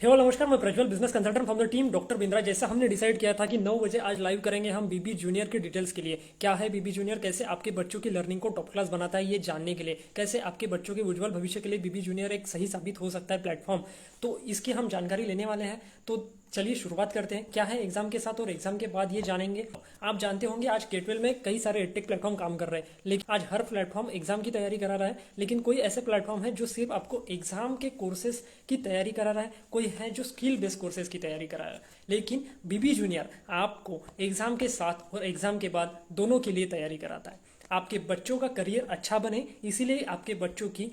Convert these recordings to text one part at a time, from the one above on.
Hello नमस्कार, मैं Prajwal, business consultant from the team doctor Bindra. जैसा हमने डिसाइड किया था कि 9 बजे आज लाइव करेंगे हम बीबी जूनियर के डिटेल्स के लिए। क्या है बीबी जूनियर, कैसे आपके बच्चों की लर्निंग को टॉप क्लास बनाता है, ये जानने के लिए, कैसे आपके बच्चों के उज्जवल भविष्य के लिए बीबी जूनियर एक सही साबित हो सकता है प्लेटफॉर्म, तो इसकी हम जानकारी लेने वाले हैं। तो चलिए शुरुआत करते हैं। क्या है एग्जाम के साथ और एग्जाम के बाद, ये जानेंगे। आप जानते होंगे आज K12 में कई सारे एडटेक प्लेटफॉर्म काम कर रहे हैं, लेकिन आज हर प्लेटफॉर्म एग्जाम की तैयारी करा रहा है। लेकिन कोई ऐसे प्लेटफॉर्म है जो सिर्फ आपको एग्जाम के कोर्सेज की तैयारी करा रहा है, कोई है जो स्किल बेस्ड कोर्सेज की तैयारी करा रहा है। लेकिन बीबी जूनियर आपको एग्जाम के साथ और एग्जाम के बाद दोनों के लिए तैयारी कराता है। आपके बच्चों का करियर अच्छा बने, इसीलिए आपके बच्चों की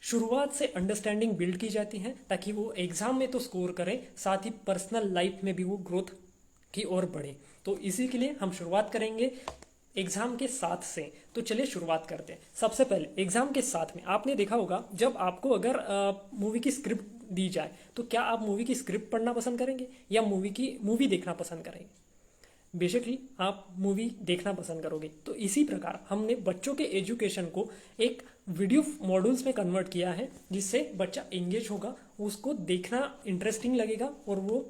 शुरुआत से अंडरस्टैंडिंग बिल्ड की जाती है, ताकि वो एग्जाम में तो स्कोर करें, साथ ही पर्सनल लाइफ में भी वो ग्रोथ की ओर बढ़े। तो इसी के लिए हम शुरुआत करेंगे एग्जाम के साथ से। तो चलिए शुरुआत करते हैं। सबसे पहले एग्जाम के साथ में आपने देखा होगा, जब आपको अगर मूवी की स्क्रिप्ट दी जाए तो क्या आप मूवी की स्क्रिप्ट पढ़ना पसंद करेंगे या मूवी देखना पसंद करेंगे? बेसिकली आप मूवी देखना पसंद करोगे। तो इसी प्रकार हमने बच्चों के एजुकेशन को एक वीडियो मॉड्यूल्स में कन्वर्ट किया है, जिससे बच्चा एंगेज होगा, उसको देखना इंटरेस्टिंग लगेगा और वो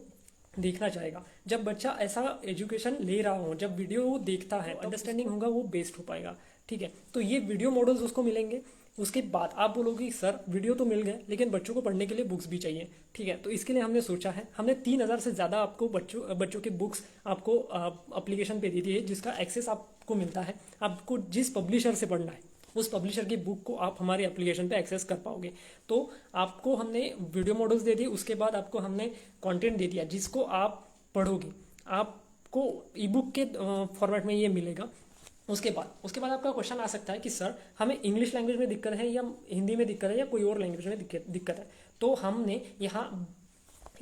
देखना चाहेगा। जब बच्चा ऐसा एजुकेशन ले रहा हो, जब वीडियो वो देखता है, अंडरस्टैंडिंग होगा, वो बेस्ट हो पाएगा। ठीक है, तो ये वीडियो मॉडल्स उसको मिलेंगे। उसके बाद आप बोलोगे सर वीडियो तो मिल गए, लेकिन बच्चों को पढ़ने के लिए बुक्स भी चाहिए। ठीक है, तो इसके लिए हमने सोचा है, हमने 3,000 से ज़्यादा आपको बच्चों के बुक्स आपको अप्लीकेशन पे दे दी है, जिसका एक्सेस आपको मिलता है। आपको जिस पब्लिशर से पढ़ना है उस पब्लिशर की बुक को आप हमारे एप्लीकेशन पे एक्सेस कर पाओगे। तो आपको हमने वीडियो मॉडल्स दे दिए, उसके बाद आपको हमने कंटेंट दे दिया जिसको आप पढ़ोगे। आपको ई बुक के फॉर्मेट में ये मिलेगा। उसके बाद आपका क्वेश्चन आ सकता है कि सर हमें इंग्लिश लैंग्वेज में दिक्कत है या हिंदी में दिक्कत है या कोई और लैंग्वेज में दिक्कत है। तो हमने यहाँ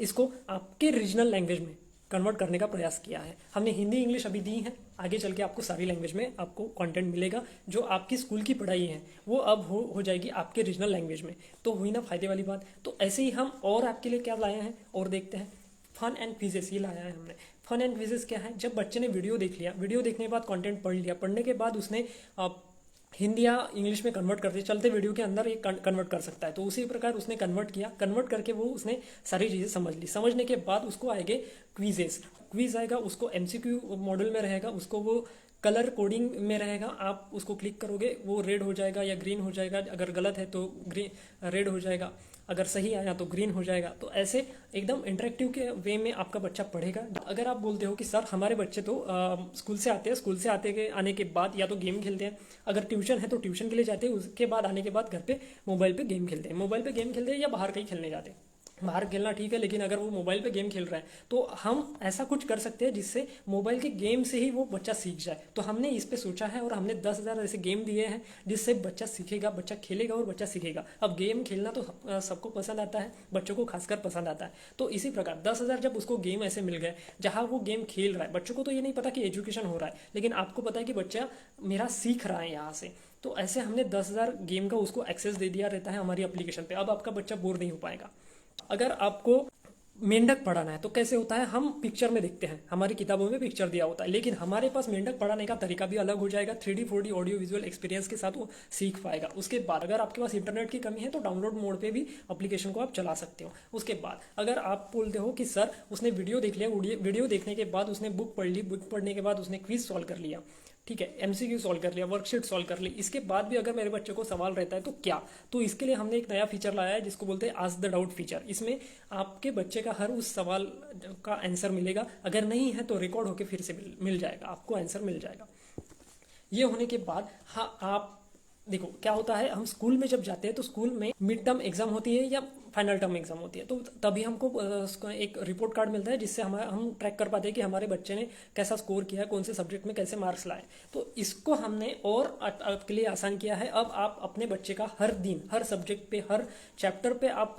इसको आपके रीजनल लैंग्वेज में कन्वर्ट करने का प्रयास किया है। हमने हिंदी इंग्लिश अभी दी है, आगे चल के आपको सारी लैंग्वेज में आपको कंटेंट मिलेगा। जो आपकी स्कूल की पढ़ाई है वो अब हो जाएगी आपके रीजनल लैंग्वेज में। तो हुई ना फायदे वाली बात। तो ऐसे ही हम और आपके लिए क्या लाए हैं और देखते हैं। फन एंड क्विजेस ये लाया है हमने। फन एंड क्विजेस क्या है, जब बच्चे ने वीडियो देख लिया, वीडियो देखने के बाद कंटेंट पढ़ लिया, पढ़ने के बाद उसने हिंदी या इंग्लिश में कन्वर्ट करते चलते वीडियो के अंदर एक कन्वर्ट कर सकता है। तो उसी प्रकार उसने कन्वर्ट किया, कन्वर्ट करके वो उसने सारी चीज़ें समझ ली। समझने के बाद उसको आएंगे क्विजेस। क्विज आएगा, उसको एमसीक्यू मॉडल में रहेगा, उसको वो कलर कोडिंग में रहेगा। आप उसको क्लिक करोगे वो रेड हो जाएगा या ग्रीन हो जाएगा, अगर गलत है तो ग्रीन रेड हो जाएगा, अगर सही आया तो ग्रीन हो जाएगा। तो ऐसे एकदम इंटरेक्टिव के वे में आपका बच्चा पढ़ेगा। अगर आप बोलते हो कि सर हमारे बच्चे तो स्कूल से आते हैं, स्कूल से आने के बाद या तो गेम खेलते हैं, अगर ट्यूशन है तो ट्यूशन के लिए जाते हैं, उसके बाद आने के बाद घर पे मोबाइल पे गेम खेलते हैं, या बाहर कहीं खेलने जाते हैं। बाहर खेलना ठीक है, लेकिन अगर वो मोबाइल पे गेम खेल रहा है तो हम ऐसा कुछ कर सकते हैं जिससे मोबाइल के गेम से ही वो बच्चा सीख जाए। तो हमने इस पे सोचा है और हमने 10,000 ऐसे गेम दिए हैं जिससे बच्चा सीखेगा, बच्चा खेलेगा और बच्चा सीखेगा। अब गेम खेलना तो सबको पसंद आता है, बच्चों को खासकर पसंद आता है। तो इसी प्रकार 10,000 जब उसको गेम ऐसे मिल गए जहाँ वो गेम खेल रहा है, बच्चों को तो ये नहीं पता कि एजुकेशन हो रहा है, लेकिन आपको पता है कि बच्चा मेरा सीख रहा है यहाँ से। तो ऐसे हमने 10,000 गेम का उसको एक्सेस दे दिया रहता है हमारी एप्लीकेशन पे। अब आपका बच्चा बोर नहीं हो पाएगा। अगर आपको मेंढक पढ़ाना है तो कैसे होता है, हम पिक्चर में देखते हैं, हमारी किताबों में पिक्चर दिया होता है, लेकिन हमारे पास मेंढक पढ़ाने का तरीका भी अलग हो जाएगा। 3D 4D audio visual experience के साथ वो सीख पाएगा। उसके बाद अगर आपके पास इंटरनेट की कमी है तो डाउनलोड मोड पे भी एप्लीकेशन को आप चला सकते हो। उसके बाद अगर आप बोलते हो कि सर उसने वीडियो देख लिया, वीडियो देखने के बाद उसने बुक पढ़ ली, बुक पढ़ने के बाद उसने क्विज सॉल्व कर लिया, ठीक है, एमसीक्यू सॉल्व कर लिया, वर्कशीट सॉल्व कर ली, इसके बाद भी अगर मेरे बच्चे को सवाल रहता है तो क्या, तो इसके लिए हमने एक नया फीचर लाया है जिसको बोलते हैं आस्क द डाउट फीचर। इसमें आपके बच्चे का हर उस सवाल का आंसर मिलेगा, अगर नहीं है तो रिकॉर्ड होकर फिर से मिल जाएगा, आपको आंसर मिल जाएगा। ये होने के बाद हाँ, आप देखो क्या होता है, हम स्कूल में जब जाते हैं तो स्कूल में मिड टर्म एग्जाम होती है या फाइनल टर्म एग्जाम होती है, तो तभी हमको एक रिपोर्ट कार्ड मिलता है जिससे हम ट्रैक कर पाते हैं कि हमारे बच्चे ने कैसा स्कोर किया है, कौन से सब्जेक्ट में कैसे मार्क्स लाए। तो इसको हमने और आपके लिए आसान किया है। अब आप अपने बच्चे का हर दिन, हर सब्जेक्ट पे, हर चैप्टर पे आप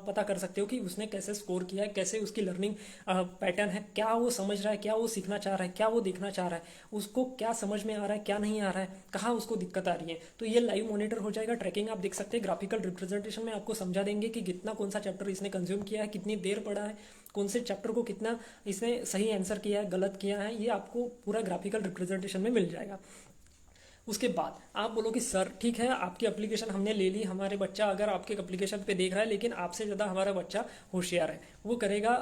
पता कर सकते हो कि उसने कैसे स्कोर किया है, कैसे उसकी लर्निंग पैटर्न है, क्या वो समझ रहा है, क्या वो सीखना चाह रहा है, क्या वो देखना चाह रहा है, उसको क्या समझ में आ रहा है, क्या नहीं आ रहा है, कहाँ उसको दिक्कत आ रही है। तो ये लाइव मॉनिटर हो जाएगा, ट्रैकिंग आप देख सकते हैं। ग्राफिकल रिप्रेजेंटेशन में आपको समझा देंगे कि कितना कौन सा चैप्टर इसने कंज्यूम किया है, कितनी देर पढ़ा है, कौन से चैप्टर को कितना इसने सही आंसर किया है, गलत किया है, ये आपको पूरा ग्राफिकल रिप्रेजेंटेशन में मिल जाएगा। उसके बाद आप बोलो कि सर ठीक है, आपकी एप्लीकेशन हमने ले ली, हमारे बच्चा अगर आपके एप्लीकेशन पे देख रहा है, लेकिन आपसे ज़्यादा हमारा बच्चा होशियार है, वो करेगा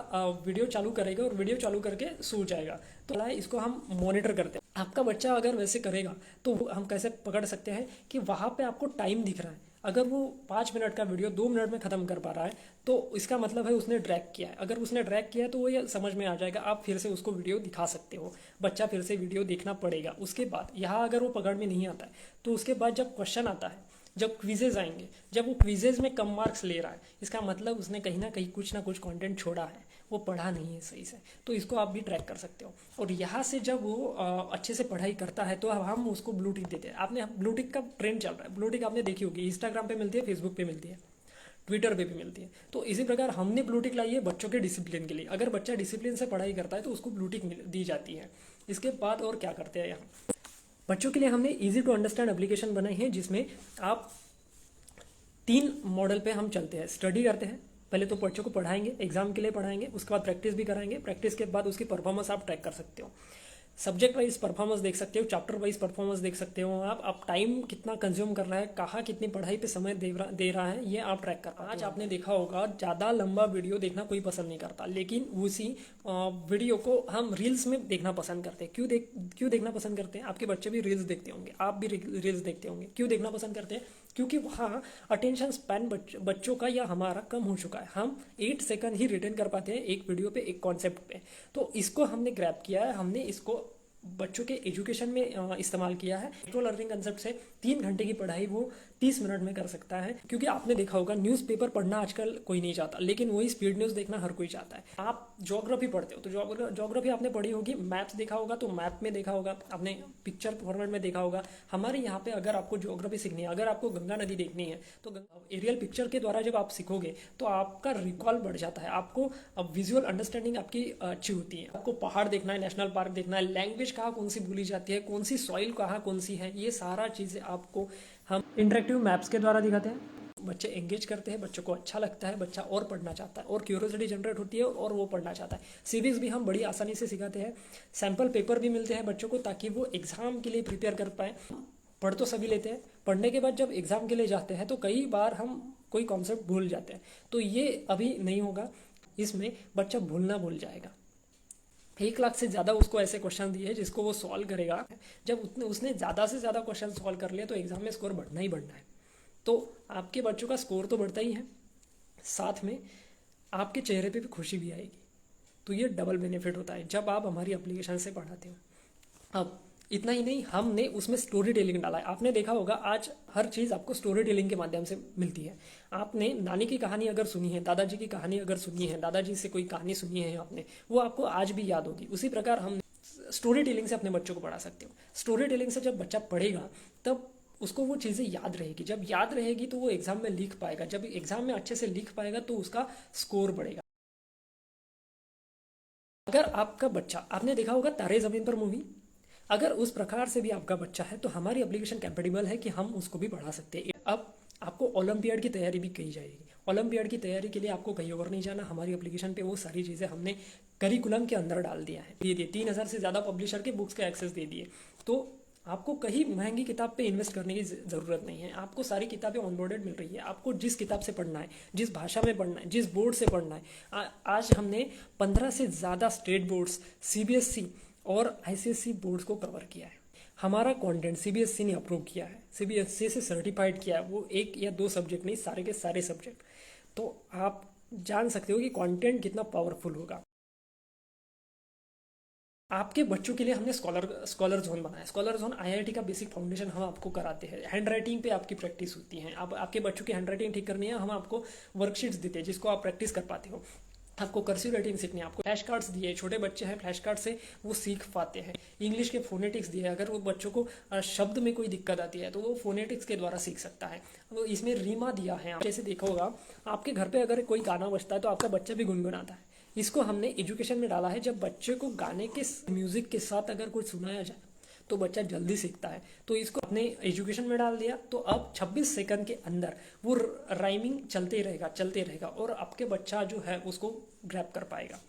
वीडियो चालू करेगा और वीडियो चालू करके सो जाएगा। तो इसको हम मॉनिटर करते हैं। आपका बच्चा अगर वैसे करेगा तो हम कैसे पकड़ सकते हैं कि वहाँ पे आपको टाइम दिख रहा है। अगर वो 5 मिनट का वीडियो 2 मिनट में ख़त्म कर पा रहा है तो इसका मतलब है उसने ड्रैग किया है। अगर उसने ड्रैग किया है तो वो ये समझ में आ जाएगा, आप फिर से उसको वीडियो दिखा सकते हो, बच्चा फिर से वीडियो देखना पड़ेगा। उसके बाद यहाँ अगर वो पकड़ में नहीं आता है तो उसके बाद जब क्वेश्चन आता है, जब क्विजेज आएंगे, जब वो क्विजेज में कम मार्क्स ले रहा है, इसका मतलब उसने कहीं ना कुछ कंटेंट छोड़ा है, वो पढ़ा नहीं है सही से। तो इसको आप भी ट्रैक कर सकते हो। और यहाँ से जब वो अच्छे से पढ़ाई करता है तो अब हम उसको ब्लू टिक देते हैं। आपने ब्लू टिक का ट्रेंड चल रहा है, ब्लू टिक आपने देखी होगी, इंस्टाग्राम पे मिलती है, फेसबुक पे मिलती है, ट्विटर पे भी मिलती है। तो इसी प्रकार हमने ब्लू टिक लाई है बच्चों के डिसिप्लिन के लिए। अगर बच्चा डिसिप्लिन से पढ़ाई करता है तो उसको ब्लू टिक दी जाती है। इसके बाद और क्या करते हैं, यहाँ बच्चों के लिए हमने ईजी टू अंडरस्टैंड एप्लीकेशन बनाई है, जिसमें आप 3 मॉडल पे हम चलते हैं। स्टडी करते हैं, पहले तो बच्चों को पढ़ाएंगे, एग्जाम के लिए पढ़ाएंगे, उसके बाद प्रैक्टिस भी कराएंगे, प्रैक्टिस के बाद उसकी परफॉर्मेंस आप ट्रैक कर सकते हो। सब्जेक्ट वाइज परफॉर्मेंस देख सकते हो, चैप्टर वाइज परफॉर्मेंस देख सकते हो आप टाइम कितना कंज्यूम कर रहा है, कहाँ कितनी पढ़ाई पे समय दे रहा है, ये आप ट्रैक कर पाते हो। आज आपने देखा होगा ज़्यादा लंबा वीडियो देखना कोई पसंद नहीं करता, लेकिन उसी वीडियो को हम रील्स में देखना पसंद करते हैं। क्यों देखना पसंद करते हैं? आपके बच्चे भी रील्स देखते होंगे, आप भी रील्स देखते होंगे। क्यों देखना पसंद करते हैं? क्योंकि वहाँ अटेंशन स्पैन बच्चों का या हमारा कम हो चुका है। हम 8 सेकंड ही रिटेन कर पाते हैं एक वीडियो पे, एक कॉन्सेप्ट पे। तो इसको हमने ग्रैब किया है, हमने इसको बच्चों के एजुकेशन में इस्तेमाल किया है। माइक्रो लर्निंग कंसेप्ट से 3 घंटे की पढ़ाई वो 30 मिनट में कर सकता है। क्योंकि आपने देखा होगा न्यूज़पेपर पढ़ना आजकल कोई नहीं चाहता, लेकिन वही स्पीड न्यूज़ देखना हर कोई चाहता है। आप ज्योग्राफी पढ़ते हो तो ज्योग्राफी आपने पढ़ी होगी, मैप्स देखा होगा तो मैप में देखा होगा, आपने पिक्चर फॉर्मेट में देखा होगा। हमारे यहाँ पे अगर आपको ज्योग्राफी सीखनी है, अगर आपको गंगा नदी देखनी है तो एरियल पिक्चर के द्वारा जब आप सीखोगे तो आपका रिकॉल बढ़ जाता है, आपको विजुअल अंडरस्टैंडिंग आपकी अच्छी होती है। आपको पहाड़ देखना है, नेशनल पार्क देखना है, लैंग्वेज कहाँ कौन सी भूली जाती है, कौन सी सॉइल कहाँ कौन सी है, ये सारा चीज़ें आपको हम इंटरेक्टिव मैप्स के द्वारा दिखाते हैं। बच्चे एंगेज करते हैं, बच्चों को अच्छा लगता है, बच्चा और पढ़ना चाहता है और क्यूरियोसिटी जनरेट होती है और वो पढ़ना चाहता है। सीरीज भी हम बड़ी आसानी से सिखाते हैं, सैम्पल पेपर भी मिलते हैं बच्चों को ताकि वो एग्जाम के लिए प्रिपेयर कर पाए। पढ़ तो सभी लेते हैं, पढ़ने के बाद जब एग्जाम के लिए जाते हैं तो कई बार हम कोई कॉन्सेप्ट भूल जाते हैं, तो ये अभी नहीं होगा। इसमें बच्चा भूलना भूल जाएगा। 1 लाख से ज़्यादा उसको ऐसे क्वेश्चन दिए जिसको वो सॉल्व करेगा। जब उसने ज़्यादा से ज़्यादा क्वेश्चन सॉल्व कर लिया तो एग्जाम में स्कोर बढ़ना ही बढ़ना है। तो आपके बच्चों का स्कोर तो बढ़ता ही है, साथ में आपके चेहरे पे भी खुशी भी आएगी। तो ये डबल बेनिफिट होता है जब आप हमारी एप्लीकेशन से पढ़ाते हो। अब इतना ही नहीं, हमने उसमें स्टोरी टेलिंग डाला है। आपने देखा होगा आज हर चीज़ आपको स्टोरी टेलिंग के माध्यम से मिलती है। आपने नानी की कहानी अगर सुनी है, दादाजी की कहानी अगर सुनी है, दादाजी से कोई कहानी सुनी है आपने, वो आपको आज भी याद होगी। उसी प्रकार हम स्टोरी टेलिंग से अपने बच्चों को पढ़ा सकते हो। स्टोरी टेलिंग से जब बच्चा पढ़ेगा तब उसको वो चीज़ें याद रहेगी, जब याद रहेगी तो वो एग्जाम में लिख पाएगा, जब एग्जाम में अच्छे से लिख पाएगा तो उसका स्कोर बढ़ेगा। अगर आपका बच्चा, आपने देखा होगा तारे ज़मीन पर मूवी, अगर उस प्रकार से भी आपका बच्चा है तो हमारी एप्लीकेशन कैपेबल है कि हम उसको भी पढ़ा सकते हैं। अब आपको ओलंपियाड की तैयारी भी की जाएगी। ओलंपियाड की तैयारी के लिए आपको कहीं और नहीं जाना, हमारी एप्लीकेशन पे वो सारी चीज़ें हमने करिकुलम के अंदर डाल दिया है, दे दिए। 3,000 से ज़्यादा पब्लिशर के बुक्स का एक्सेस दे दिए। तो आपको कहीं महंगी किताब पे इन्वेस्ट करने की ज़रूरत नहीं है। आपको सारी किताबें ऑनबोर्डेड मिल रही है। आपको जिस किताब से पढ़ना है, जिस भाषा में पढ़ना है, जिस बोर्ड से पढ़ना है। आज हमने 15 से ज़्यादा स्टेट बोर्ड्स, सीबीएसई और आईसीएसई बोर्ड्स को कवर किया है। हमारा कंटेंट सीबीएसई ने अप्रूव किया है, सीबीएसई से सर्टिफाइड किया है। वो 1 या 2 सब्जेक्ट नहीं, सारे के सारे सब्जेक्ट। तो आप जान सकते हो कि कंटेंट कितना पावरफुल होगा। आपके बच्चों के लिए हमने स्कॉलर जोन बनाया। स्कॉलर जोन आईआईटी का बेसिक फाउंडेशन हम आपको कराते हैं। हैंड राइटिंग पे आपकी प्रैक्टिस होती है। अब आपके बच्चों की हैंड राइटिंग ठीक करनी है, हम आपको वर्कशीट्स देते हैं जिसको आप प्रैक्टिस कर पाते हो। आपको कर्सिव राइटिंग सीखनी है, आपको फ्लैश कार्ड्स दिए, छोटे बच्चे हैं, फ्लैश कार्ड से वो सीख पाते हैं। इंग्लिश के फोनेटिक्स दिए, अगर वो बच्चों को शब्द में कोई दिक्कत आती है तो वो फोनेटिक्स के द्वारा सीख सकता है। वो इसमें रीमा दिया है। जैसे देखा होगा आपके घर पे अगर कोई गाना बजता है तो आपका बच्चा भी गुनगुनाता है। इसको हमने एजुकेशन में डाला है। जब बच्चे को गाने के म्यूजिक के साथ अगर कुछ सुनाया जाए तो बच्चा जल्दी सीखता है। तो इसको अपने एजुकेशन में डाल दिया तो अब 26 सेकंड के अंदर वो राइमिंग चलते रहेगा और आपके बच्चा जो है उसको ग्रैब कर पाएगा।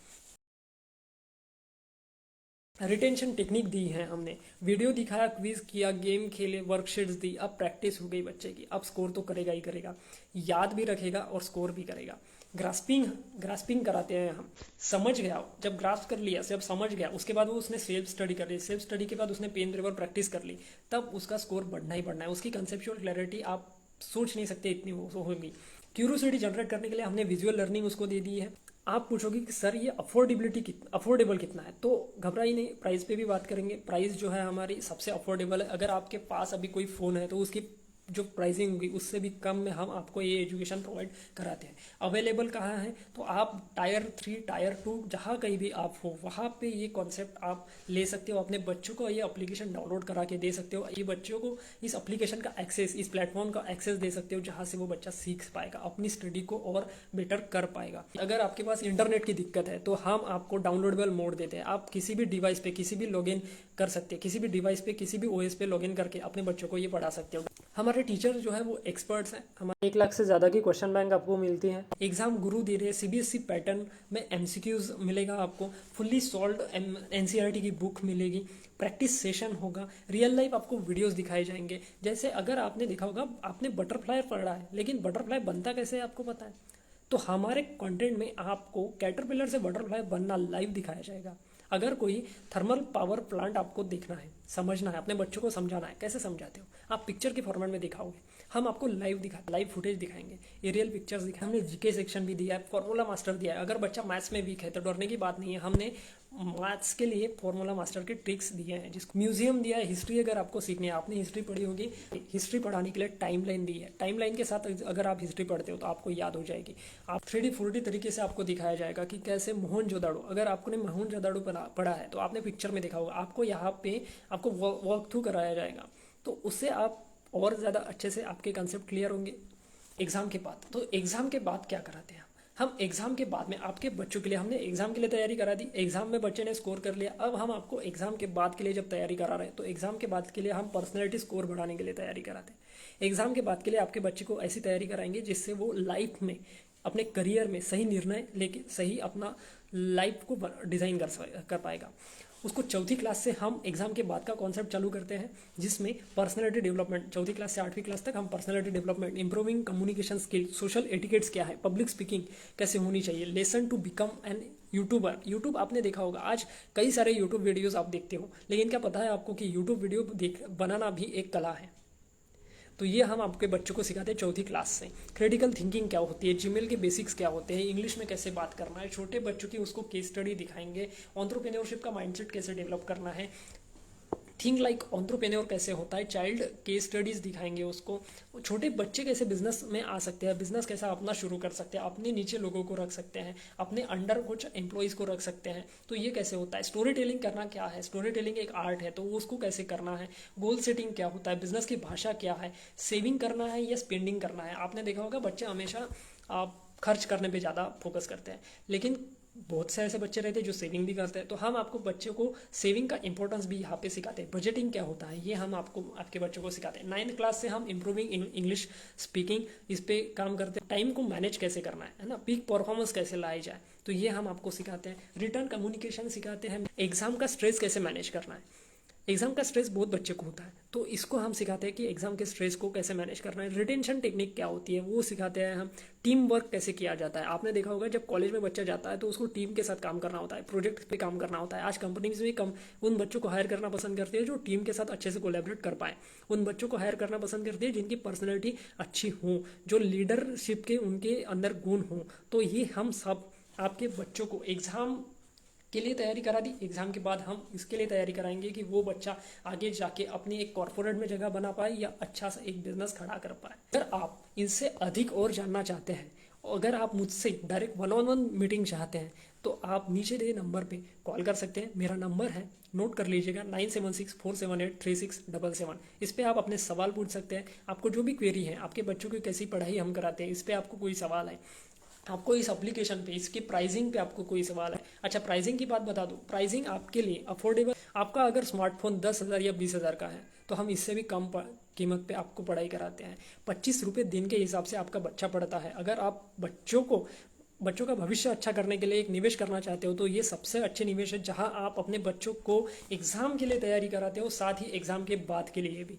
रिटेंशन टेक्निक दी है हमने, वीडियो दिखाया, क्विज किया, गेम खेले, वर्कशीट्स दी, अब प्रैक्टिस हो गई बच्चे की, अब स्कोर तो करेगा ही करेगा, याद भी रखेगा और स्कोर भी करेगा। ग्रास्पिंग ग्रास्पिंग कराते हैं हम, समझ गया, जब ग्रास्प कर लिया, जब समझ गया, उसके बाद वो उसने सेल्फ स्टडी कर ली, सेल्फ स्टडी के बाद उसने पेन पेपर प्रैक्टिस कर ली, तब उसका स्कोर बढ़ना ही बढ़ना है। उसकी कंसेप्चुअल क्लैरिटी आप सोच नहीं सकते इतनी वो होगी। क्यूरोसिटी जनरेट करने के लिए हमने विजुअल लर्निंग उसको दे दी है। आप पूछोगे कि सर ये अफोर्डेबल कितना है, तो घबराइए नहीं, प्राइस पे भी बात करेंगे। प्राइस जो है हमारी सबसे अफोर्डेबल है। अगर आपके पास अभी कोई फ़ोन है तो उसकी जो प्राइसिंग होगी उससे भी कम में हम आपको ये एजुकेशन प्रोवाइड कराते हैं। अवेलेबल कहाँ है, तो आप टायर 3 टायर 2 जहाँ कहीं भी आप हो वहाँ पे ये कॉन्सेप्ट आप ले सकते हो। अपने बच्चों को ये एप्लीकेशन डाउनलोड करा के दे सकते हो, ये बच्चों को इस एप्लीकेशन का एक्सेस, इस प्लेटफॉर्म का एक्सेस दे सकते हो, जहाँ से वो बच्चा सीख पाएगा, अपनी स्टडी को और बेटर कर पाएगा। अगर आपके पास इंटरनेट की दिक्कत है तो हम आपको डाउनलोडेबल मोड देते हैं। आप किसी भी डिवाइस पे किसी भी लॉगिन कर सकते हैं, किसी भी डिवाइस पे किसी भी ओएस पे लॉगिन करके अपने बच्चों को ये पढ़ा सकते हो। हमारे टीचर जो है वो एक्सपर्ट्स हैं। हमारे 1 लाख से ज़्यादा की क्वेश्चन बैंक आपको मिलती हैं। एग्जाम गुरु दे रहे हैं, सीबीएसई पैटर्न में एमसीक्यूज मिलेगा आपको, फुल्ली सॉल्व एनसीईआरटी की बुक मिलेगी, प्रैक्टिस सेशन होगा, रियल लाइफ आपको वीडियोस दिखाए जाएंगे। जैसे अगर आपने देखा होगा, आपने बटरफ्लाई पढ़ा है लेकिन बटरफ्लाई बनता कैसे है आपको पता है, तो हमारे कंटेंट में आपको कैटरपिलर से बटरफ्लाई बनना लाइव दिखाया जाएगा। अगर कोई थर्मल पावर प्लांट आपको देखना है, समझना है, अपने बच्चों को समझाना है, कैसे समझाते हो आप, पिक्चर के फॉर्मेट में दिखाओगे, हम आपको लाइव फुटेज दिखाएंगे, एरियल पिक्चर्स दिखाएंगे। हमने जीके सेक्शन भी दिया है, फॉर्मूला मास्टर दिया है। अगर बच्चा मैथ्स में वीक है तो डरने की बात नहीं है, हमने मैथ्स के लिए फॉर्मूला मास्टर के ट्रिक्स दिए हैं। जिसको म्यूजियम दिया है, हिस्ट्री अगर आपको सीखनी है, आपने हिस्ट्री पढ़ी होगी, हिस्ट्री पढ़ाने के लिए टाइमलाइन दी है। टाइमलाइन के साथ अगर आप हिस्ट्री पढ़ते हो तो आपको याद हो जाएगी। आप 3D 4D तरीके से आपको दिखाया जाएगा कि कैसे मोहनजोदाड़ो, अगर आपने मोहनजोदाड़ो पढ़ा है तो आपने पिक्चर में देखा होगा, आपको यहाँ पे आपको वॉक थ्रू कराया जाएगा, तो उससे आप और ज़्यादा अच्छे से आपके कंसेप्ट क्लियर होंगे। एग्ज़ाम के बाद, तो एग्ज़ाम के बाद क्या कराते हैं हम एग्ज़ाम के बाद में आपके बच्चों के लिए, हमने एग्ज़ाम के लिए तैयारी करा दी, एग्ज़ाम में बच्चे ने स्कोर कर लिया, अब हम आपको एग्ज़ाम के बाद के लिए जब तैयारी करा रहे हैं तो एग्ज़ाम के बाद के लिए हम पर्सनैलिटी स्कोर बढ़ाने के लिए तैयारी कराते हैं। एग्ज़ाम के बाद के लिए आपके बच्चे को ऐसी तैयारी कराएंगे जिससे वो लाइफ में, अपने करियर में सही निर्णय लेके सही अपना लाइफ को डिज़ाइन कर पाएगा। उसको 4th क्लास से हम एग्जाम के बाद का कॉन्सेप्ट चालू करते हैं, जिसमें पर्सनैलिटी डेवलपमेंट, 4th क्लास से 8वीं क्लास तक हम personality development, improving communication skill, social etiquettes क्या है, पब्लिक स्पीकिंग कैसे होनी चाहिए, lesson to become an YouTuber. YouTube आपने देखा होगा, आज कई सारे यूट्यूब वीडियोस आप देखते हो, लेकिन क्या पता है आपको कि यूट्यूब वीडियो बनाना भी एक कला है। तो ये हम आपके बच्चों को सिखाते हैं 4th क्लास से। क्रिटिकल थिंकिंग क्या होती है, जीमेल के बेसिक्स क्या होते हैं, इंग्लिश में कैसे बात करना है, छोटे बच्चों की उसको केस स्टडी दिखाएंगे, एंटरप्रेन्योरशिप का माइंडसेट कैसे डेवलप करना है, थिंक लाइक एंटरप्रेन्योर कैसे होता है, चाइल्ड केस स्टडीज दिखाएंगे उसको, छोटे बच्चे कैसे बिजनेस में आ सकते हैं, बिजनेस कैसा अपना शुरू कर सकते हैं, अपने नीचे लोगों को रख सकते हैं, अपने अंडर कुछ एम्प्लॉयज़ को रख सकते हैं, तो ये कैसे होता है। स्टोरी टेलिंग करना क्या है, स्टोरी टेलिंग एक आर्ट है तो उसको कैसे करना है, गोल सेटिंग क्या होता है, बिजनेस की भाषा क्या है, सेविंग करना है या स्पेंडिंग करना है। आपने देखा होगा बच्चे हमेशा आप खर्च करने पे ज़्यादा फोकस करते हैं, लेकिन बहुत से ऐसे बच्चे रहते हैं जो सेविंग भी करते हैं, तो हम आपको बच्चों को सेविंग का इंपॉर्टेंस भी यहाँ पे सिखाते हैं। बजटिंग क्या होता है ये हम आपको आपके बच्चों को सिखाते हैं। 9th क्लास से हम इंप्रूविंग इंग्लिश स्पीकिंग इस पे काम करते हैं। टाइम को मैनेज कैसे करना है ना, पीक परफॉर्मेंस कैसे लाई जाए, तो ये हम आपको सिखाते हैं। रिटर्न कम्युनिकेशन सिखाते हैं। एग्जाम का स्ट्रेस कैसे मैनेज करना है, एग्जाम का स्ट्रेस बहुत बच्चे को होता है तो इसको हम सिखाते हैं कि एग्जाम के स्ट्रेस को कैसे मैनेज करना है। रिटेंशन टेक्निक क्या होती है वो सिखाते हैं हम। टीम वर्क कैसे किया जाता है, आपने देखा होगा जब कॉलेज में बच्चा जाता है तो उसको टीम के साथ काम करना होता है, प्रोजेक्ट पे काम करना होता है। आज कंपनीज भी कम उन बच्चों को हायर करना पसंद करती है जो टीम के साथ अच्छे से कोलैबोरेट कर पाए, उन बच्चों को हायर करना पसंद करती है जिनकी पर्सनैलिटी अच्छी हो, जो लीडरशिप के उनके अंदर गुण हो। तो ये हम सब आपके बच्चों को एग्जाम के लिए तैयारी करा दी। एग्जाम के बाद हम इसके लिए तैयारी कराएंगे कि वो बच्चा आगे जाके अपनी एक कॉर्पोरेट में जगह बना पाए या अच्छा सा एक बिजनेस खड़ा कर पाए। अगर आप इनसे अधिक और जानना चाहते हैं, अगर आप मुझसे डायरेक्ट 1-on-1 मीटिंग चाहते हैं तो आप नीचे दिए नंबर पे कॉल कर सकते हैं। मेरा नंबर है, नोट कर लीजिएगा, 9764783677। इस पे आप अपने सवाल पूछ सकते हैं। आपको जो भी क्वेरी है, आपके बच्चों की कैसी पढ़ाई हम कराते हैं, इस पे आपको कोई सवाल है, आपको इस एप्लीकेशन पे इसकी प्राइसिंग पे आपको कोई सवाल है। अच्छा, प्राइसिंग की बात बता दूं, प्राइसिंग आपके लिए अफोर्डेबल, आपका अगर स्मार्टफोन 10,000 या 20,000 का है तो हम इससे भी कम कीमत पे आपको पढ़ाई कराते हैं। 25 रुपये दिन के हिसाब से आपका बच्चा पढ़ता है। अगर आप बच्चों को बच्चों का भविष्य अच्छा करने के लिए एक निवेश करना चाहते हो तो ये सबसे अच्छे निवेश है, जहां आप अपने बच्चों को एग्ज़ाम के लिए तैयारी कराते हो, साथ ही एग्ज़ाम के बाद के लिए भी।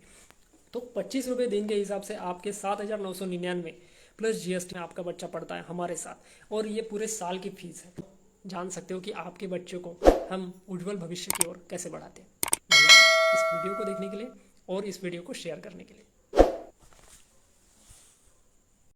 तो 25 रुपये दिन के हिसाब से आपके 7,999 प्लस जीएसटी में आपका बच्चा पढ़ता है हमारे साथ, और ये पूरे साल की फीस है। जान सकते हो कि आपके बच्चों को हम उज्जवल भविष्य की ओर कैसे बढ़ाते हैं। धन्यवाद इस वीडियो को देखने के लिए और इस वीडियो को शेयर करने के लिए।